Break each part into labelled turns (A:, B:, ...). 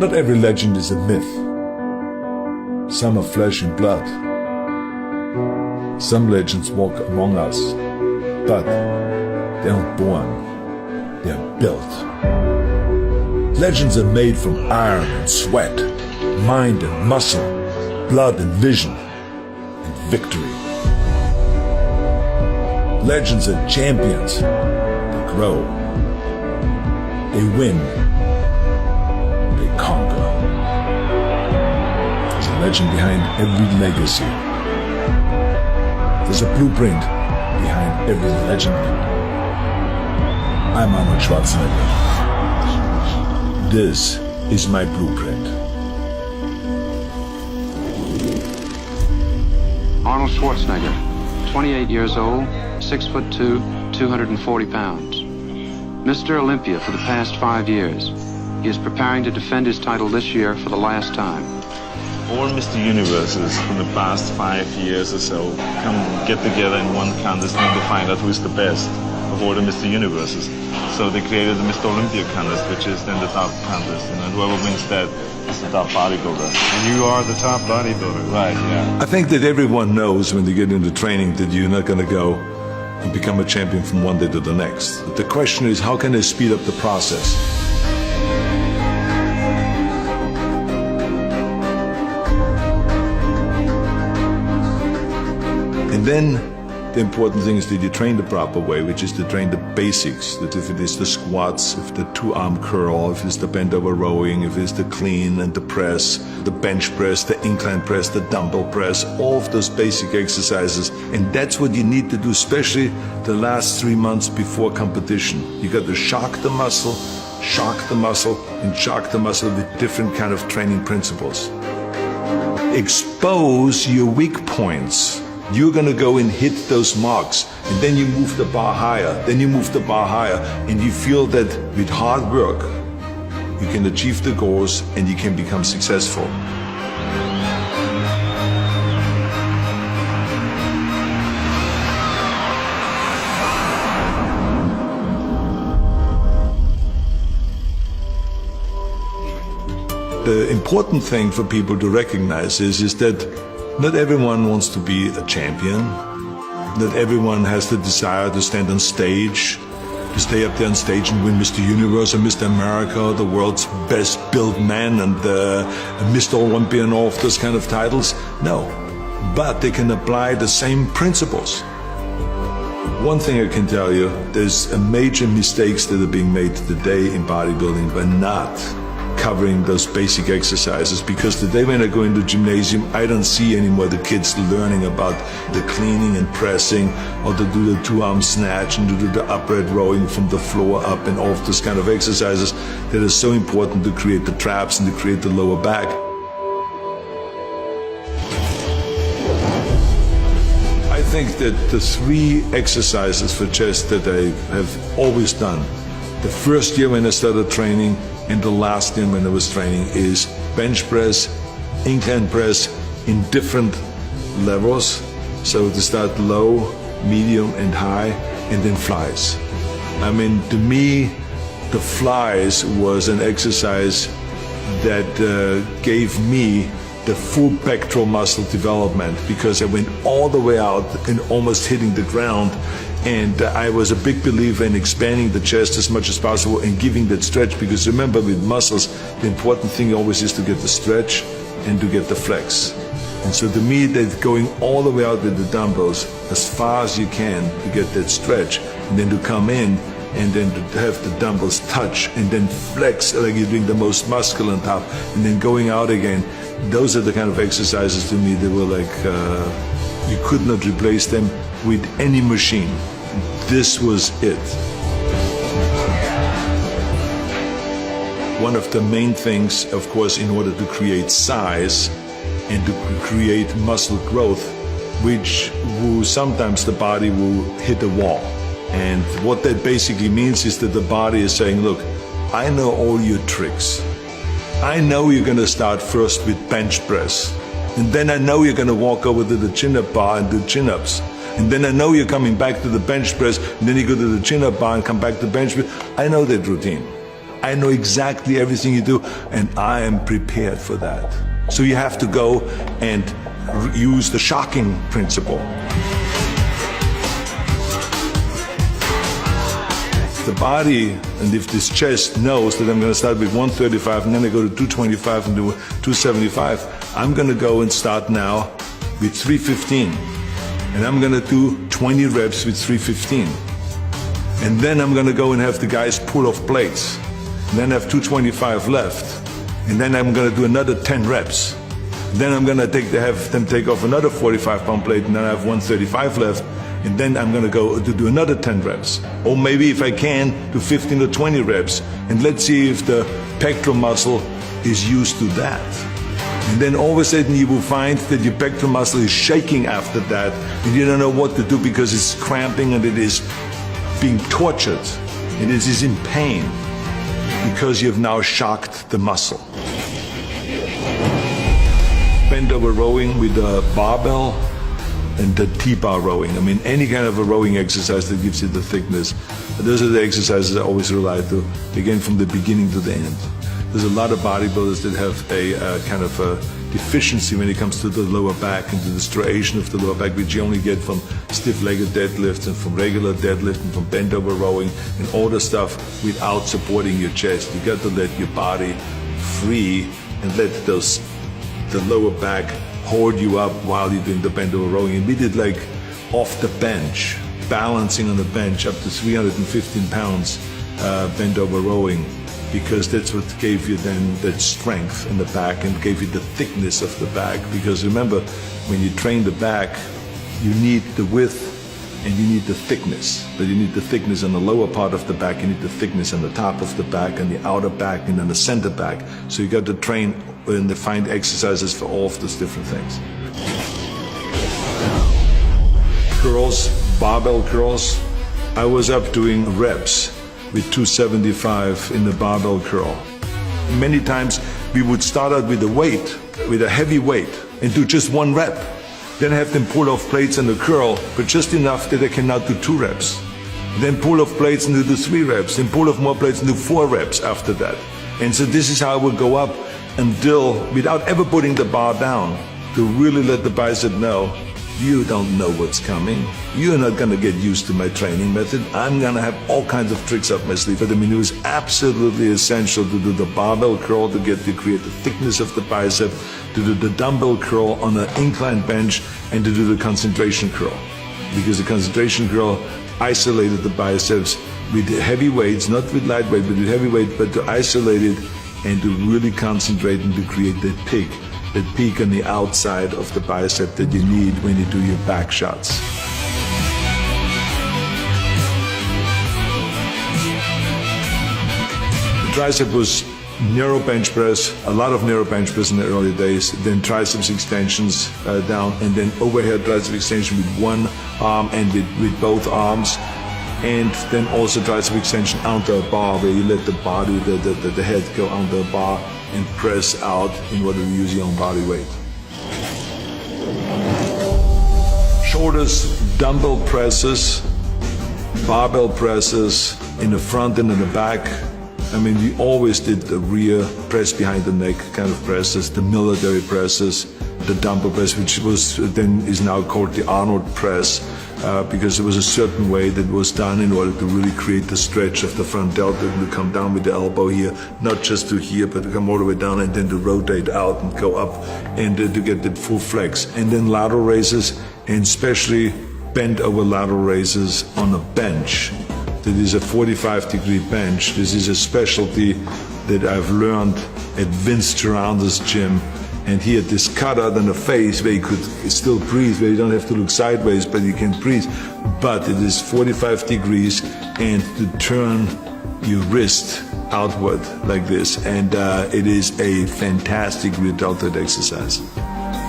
A: Not every legend is a myth. Some are flesh and blood. Some legends walk among us, but they aren't born, they are built. Legends are made from iron and sweat, mind and muscle, blood and vision, and victory. Legends are champions. They grow, they win, they conquer. There's a legend behind every legacy. There's a blueprint behind every legend. I'm Arnold Schwarzenegger. This is my blueprint.
B: Arnold Schwarzenegger, 28 years old, 6'2", 240 pounds. Mr. Olympia for the past 5 years. He is preparing to defend his title this year for the last time.
C: All Mr. Universes from the past 5 years or so come get together in one contest and to find out who's the best of all the Mr. Universes. So they created the Mr. Olympia contest, which is then the top contest, and then whoever wins that is the top bodybuilder.
D: And you are the top bodybuilder.
C: Right, yeah.
A: I think that everyone knows when they get into training that you're not going to go and become a champion from one day to the next. But the question is, how can they speed up the process? And then the important thing is that you train the proper way, which is to train the basics. That if it is the squats, if the two-arm curl, if it's the bend-over rowing, if it's the clean and the press, the bench press, the incline press, the dumbbell press, all of those basic exercises. And that's what you need to do, especially the last 3 months before competition. You got to shock the muscle, and shock the muscle with different kind of training principles. Expose your weak points. You're gonna go and hit those marks, and then you move the bar higher, and you feel that with hard work, you can achieve the goals and you can become successful. The important thing for people to recognize is that not everyone wants to be a champion. Not everyone has the desire to stand on stage, to stay up there on stage and win Mr. Universe or Mr. America, or the world's best built man and Mr. Olympia and all of those kind of titles. No, but they can apply the same principles. One thing I can tell you, there's major mistakes that are being made today in bodybuilding by not covering those basic exercises, because today when I go into gymnasium, I don't see anymore the kids learning about the cleaning and pressing, or to do the two-arm snatch and to do the upright rowing from the floor up and all of those kind of exercises that are so important to create the traps and to create the lower back. I think that the 3 exercises for chest that I have always done, the first year when I started training and the last year when I was training, is bench press, incline press in different levels. So to start low, medium and high, and then flies. I mean, to me, the flies was an exercise that gave me the full pectoral muscle development, because I went all the way out and almost hitting the ground. And I was a big believer in expanding the chest as much as possible and giving that stretch, because remember, with muscles, the important thing always is to get the stretch and to get the flex. And so to me, that going all the way out with the dumbbells as far as you can to get that stretch, and then to come in and then to have the dumbbells touch and then flex like you're doing the most muscle on top, and then going out again. Those are the kind of exercises to me that were like, you could not replace them with any machine. This was it. One of the main things, of course, in order to create size and to create muscle growth, which will sometimes the body will hit a wall. And what that basically means is that the body is saying, look, I know all your tricks. I know you're gonna start first with bench press. And then I know you're gonna walk over to the chin-up bar and do chin-ups. And then I know you're coming back to the bench press, and then you go to the chin-up bar and come back to bench press. I know that routine. I know exactly everything you do, and I am prepared for that. So you have to go and use the shocking principle. The body, and if this chest knows that I'm going to start with 135 and then I go to 225 and do 275, I'm going to go and start now with 315. And I'm going to do 20 reps with 315. And then I'm going to go and have the guys pull off plates. And then I have 225 left. And then I'm going to do another 10 reps. Then I'm going to have them take off another 45-pound plate, and then I have 135 left. And then I'm going to go to do another 10 reps. Or maybe if I can, do 15 or 20 reps. And let's see if the pectoral muscle is used to that. And then all of a sudden you will find that your pectoral muscle is shaking after that, and you don't know what to do because it's cramping and it is being tortured. And it is in pain because you've now shocked the muscle. Bend over rowing with a barbell and the T-bar rowing. I mean, any kind of a rowing exercise that gives you the thickness. Those are the exercises I always rely to, again, from the beginning to the end. There's a lot of bodybuilders that have a kind of a deficiency when it comes to the lower back and to the striation of the lower back, which you only get from stiff-legged deadlifts and from regular deadlift and from bend over rowing and all the stuff without supporting your chest. You got to let your body free and let the lower back hold you up while you're doing the bend over rowing. And we did like off the bench, balancing on the bench up to 315 pounds bend over rowing, because that's what gave you then that strength in the back and gave you the thickness of the back. Because remember, when you train the back, you need the width and you need the thickness. But you need the thickness on the lower part of the back, you need the thickness on the top of the back and the outer back and then the center back. So you got to train and find exercises for all of those different things. Curls, barbell curls. I was up doing reps with 275 in the barbell curl. Many times we would start out with a heavy weight, and do just one rep. Then have them pull off plates in the curl, but just enough that they can now do 2 reps. Then pull off plates and do 3 reps, then pull off more plates and do 4 reps after that. And so this is how I would go up until, without ever putting the bar down, to really let the bicep know, you don't know what's coming. You're not going to get used to my training method. I'm going to have all kinds of tricks up my sleeve. But I mean, it was absolutely essential to do the barbell curl to create the thickness of the bicep, to do the dumbbell curl on an incline bench, and to do the concentration curl. Because the concentration curl isolated the biceps with heavy weights, not with light weight, but with heavy weight, but to isolate it and to really concentrate and to create that peak on the outside of the bicep that you need when you do your back shots. The tricep was narrow bench press, a lot of narrow bench press in the early days, then triceps extensions down, and then overhead tricep extension with one arm and with both arms, and then also tricep extension onto a bar where you let the body, the head go onto a bar and press out in order to use your own body weight. Shoulders, dumbbell presses, barbell presses in the front and in the back. I mean, we always did the rear press behind the neck kind of presses, the military presses, the dumbbell press, which is now called the Arnold press, because it was a certain way that was done in order to really create the stretch of the front delta, to come down with the elbow here, not just to here, but to come all the way down and then to rotate out and go up and to get the full flex. And then lateral raises, and especially bent over lateral raises on a bench. That is a 45-degree bench. This is a specialty that I've learned at Vince Gironda's gym. And he had this cutout on the face where you could still breathe, where you don't have to look sideways, but you can breathe. But it is 45 degrees, and to turn your wrist outward like this. And it is a fantastic rear deltoid exercise.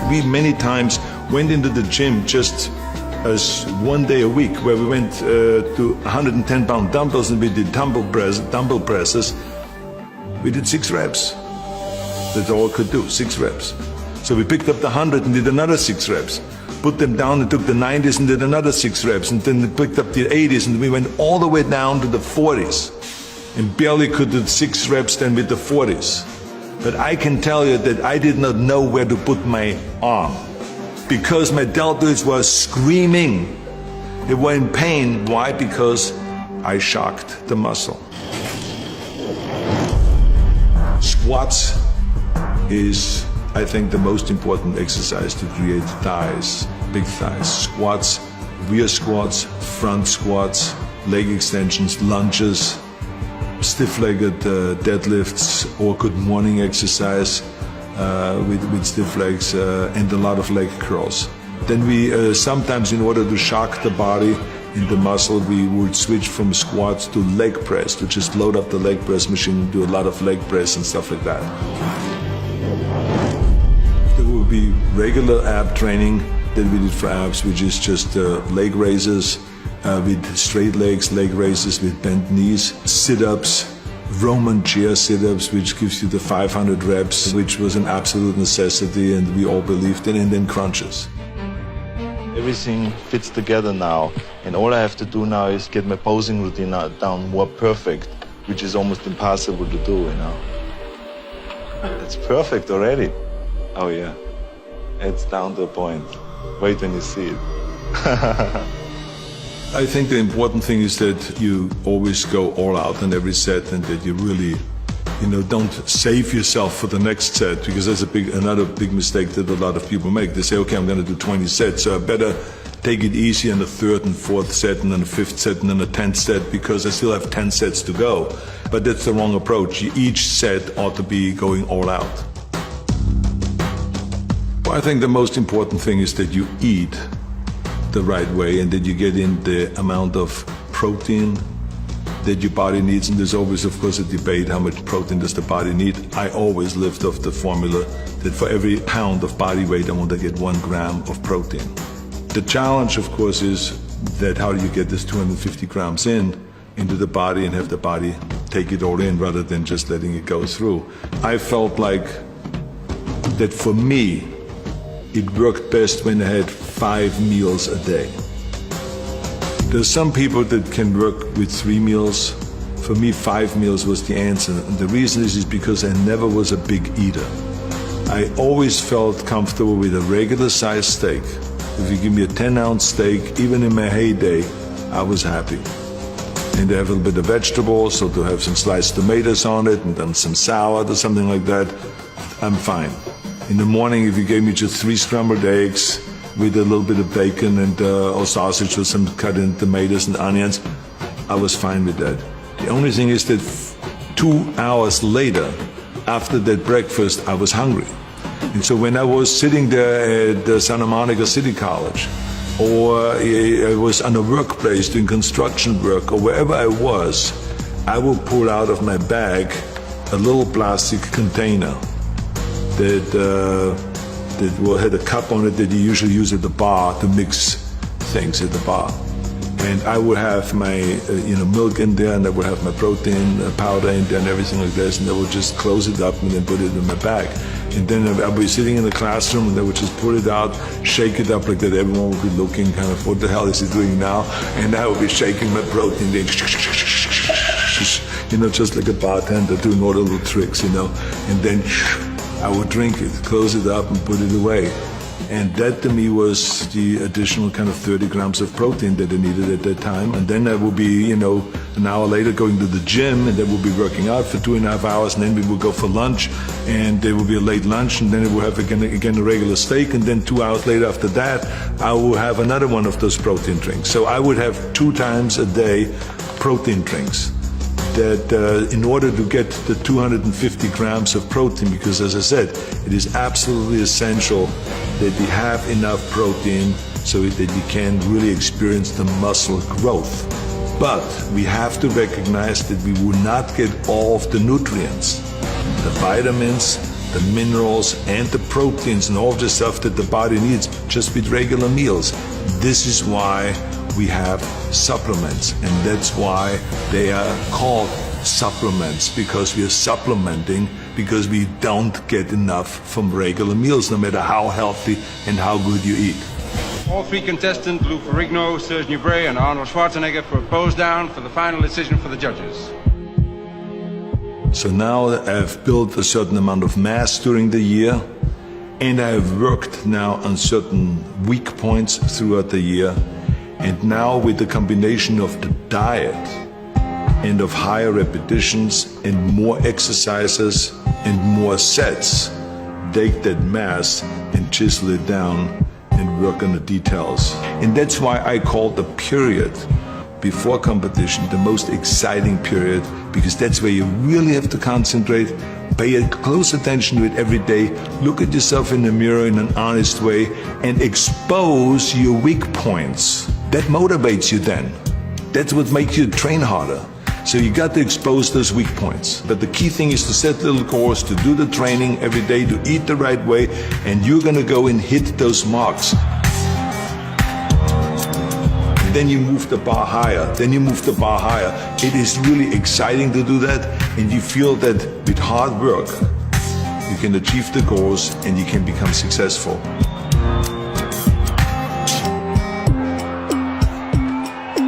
A: We many times went into the gym just as one day a week, where we went to 110-pound dumbbells and we did dumbbell presses. We did 6 reps. That's all I could do, 6 reps. So we picked up the 100 and did another 6 reps. Put them down and took the 90s and did another 6 reps. And then we picked up the 80s and we went all the way down to the 40s. and barely could do 6 reps then with the 40s. But I can tell you that I did not know where to put my arm because my deltoids were screaming. They were in pain. Why? Because I shocked the muscle. Squats is, I think, the most important exercise to create thighs, big thighs. Squats, rear squats, front squats, leg extensions, lunges, stiff-legged deadlifts, or good morning exercise with stiff legs, and a lot of leg curls. Then we sometimes, in order to shock the body in the muscle, we would switch from squats to leg press, to just load up the leg press machine and do a lot of leg press and stuff like that. There will be regular ab training that we did for abs, which is just leg raises with straight legs, leg raises with bent knees, sit-ups, Roman chair sit-ups, which gives you the 500 reps, which was an absolute necessity and we all believed in, and then crunches.
C: Everything fits together now, and all I have to do now is get my posing routine down more perfect, which is almost impossible to do, you know. It's perfect already. Oh yeah, it's down to a point. Wait when you see it.
A: I think the important thing is that you always go all out in every set, and that you really, don't save yourself for the next set, because that's another big mistake that a lot of people make. They say, okay, I'm going to do 20 sets, so I better take it easy in the 3rd and 4th set, and then the 5th set, and then the 10th set, because I still have 10 sets to go. But that's the wrong approach. Each set ought to be going all out. Well, I think the most important thing is that you eat the right way and that you get in the amount of protein that your body needs. And there's always, of course, a debate, how much protein does the body need? I always lived off the formula that for every pound of body weight, I want to get 1 gram of protein. The challenge, of course, is that how do you get this 250 grams into the body and have the body take it all in rather than just letting it go through. I felt like that for me, it worked best when I had 5 meals a day. There's some people that can work with 3 meals. For me, 5 meals was the answer. And the reason is because I never was a big eater. I always felt comfortable with a regular sized steak. If you give me a 10-ounce steak, even in my heyday, I was happy. And to have a little bit of vegetables, so to have some sliced tomatoes on it, and then some salad or something like that, I'm fine. In the morning, if you gave me just 3 scrambled eggs with a little bit of bacon and or sausage with some cut in tomatoes and onions, I was fine with that. The only thing is that 2 hours later, after that breakfast, I was hungry. And so when I was sitting there at Santa Monica City College, or I was on a workplace doing construction work, or wherever I was, I would pull out of my bag a little plastic container that had a cup on it that you usually use at the bar to mix things at the bar. And I would have my milk in there, and I would have my protein powder in there and everything like this, and I would just close it up and then put it in my bag. And then I would be sitting in the classroom and I would just pull it out, shake it up like that. Everyone would be looking kind of, what the hell is he doing now? And I would be shaking my protein, then just like a bartender doing all the little tricks, and then I would drink it, close it up and put it away. And that to me was the additional kind of 30 grams of protein that I needed at that time. And then I would be, an hour later going to the gym, and then we'll be working out for 2.5 hours, and then we would go for lunch, and there will be a late lunch, and then we will have again a regular steak, and then 2 hours later after that, I will have another one of those protein drinks. So I would have 2 times a day protein drinks. That in order to get the 250 grams of protein, because as I said, it is absolutely essential that we have enough protein so that we can really experience the muscle growth. But we have to recognize that we will not get all of the nutrients, the vitamins, the minerals, and the proteins, and all of the stuff that the body needs just with regular meals. This is why we have supplements, and that's why they are called supplements, because we are supplementing because we don't get enough from regular meals, no matter how healthy and how good you eat.
E: All 3 contestants, Lou Ferrigno, Serge Nubret, and Arnold Schwarzenegger, for a pose down for the final decision for the judges.
A: So now I've built a certain amount of mass during the year, and I've worked now on certain weak points throughout the year. And now with the combination of the diet and of higher repetitions and more exercises and more sets, take that mass and chisel it down and work on the details. And that's why I call the period before competition the most exciting period, because that's where you really have to concentrate, pay a close attention to it every day, look at yourself in the mirror in an honest way, and expose your weak points. That motivates you then. That's what makes you train harder. So you got to expose those weak points. But the key thing is to set little goals, to do the training every day, to eat the right way, and you're gonna go and hit those marks. And then you move the bar higher, then you move the bar higher. It is really exciting to do that, and you feel that with hard work, you can achieve the goals and you can become successful.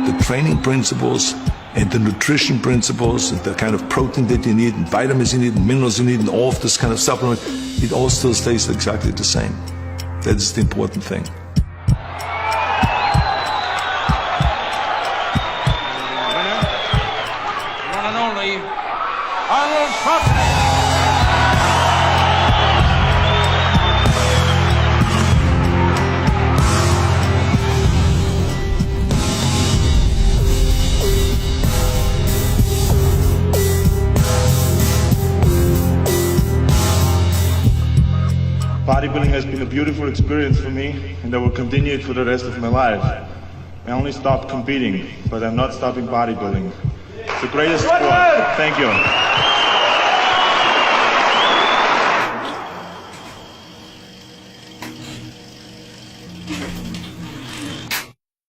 A: The training principles and the nutrition principles and the kind of protein that you need and vitamins you need and minerals you need and all of this kind of supplement, it all still stays exactly the same. That is the important thing.
E: Winner, one and only, Arnold Schwarzenegger.
C: Bodybuilding has been a beautiful experience for me, and I will continue it for the rest of my life. I only stopped competing, but I'm not stopping bodybuilding. It's the greatest sport. Thank you.